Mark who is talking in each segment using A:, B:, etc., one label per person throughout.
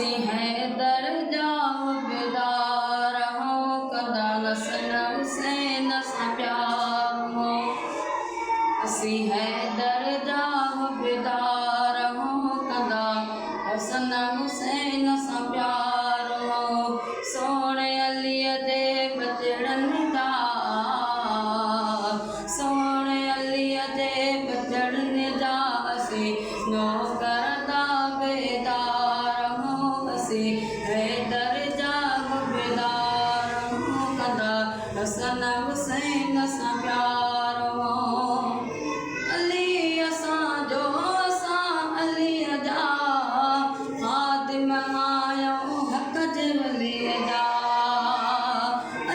A: असी हैदर जाओ बेदार हो कदा हसन हुसैन सा प्यार हो असी हैदर जाओ बेदार हो कदा हसन हुसैन सा प्यार हो सोने अली दे बचड़न दा सोने अली दे बचड़न दा असी नौकर दा बेदार हो असी हैदर जाओ बेदार हो कदा हसन हुसैन सा प्यार हो अली असां जो असां अली जा खादिम आयो हक़ जे वली जा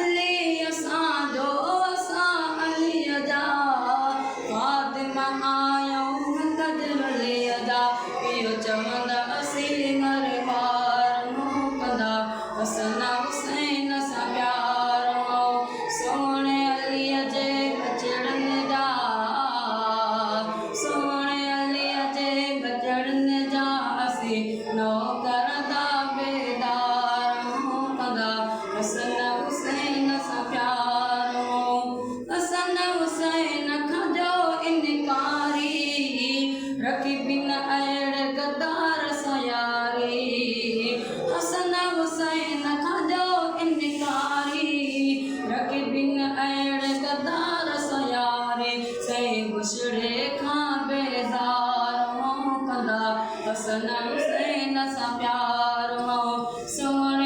A: अली असां जो असां अली जा खादिम आयो हक़ जे वली जा इहो चवंदा असी घर बार हो कदा हसन हुसैन सा प्यार हो सोने अली जे बचड़न जा सोने अली जे बचड़न जा असी नौकर दा बेदार हो कदा हसन हुसैन सा प्यार हो हसन हुसैन खजो इनकारी रखी बिन अड़ गद्दार सयारी हसन हुसैन खजो इनकारी रखी बिन अड़ गद्दार सयारी सही बुछड़े खां बेज़ार हो कदा हसन हुसैन सा प्यार हो सोने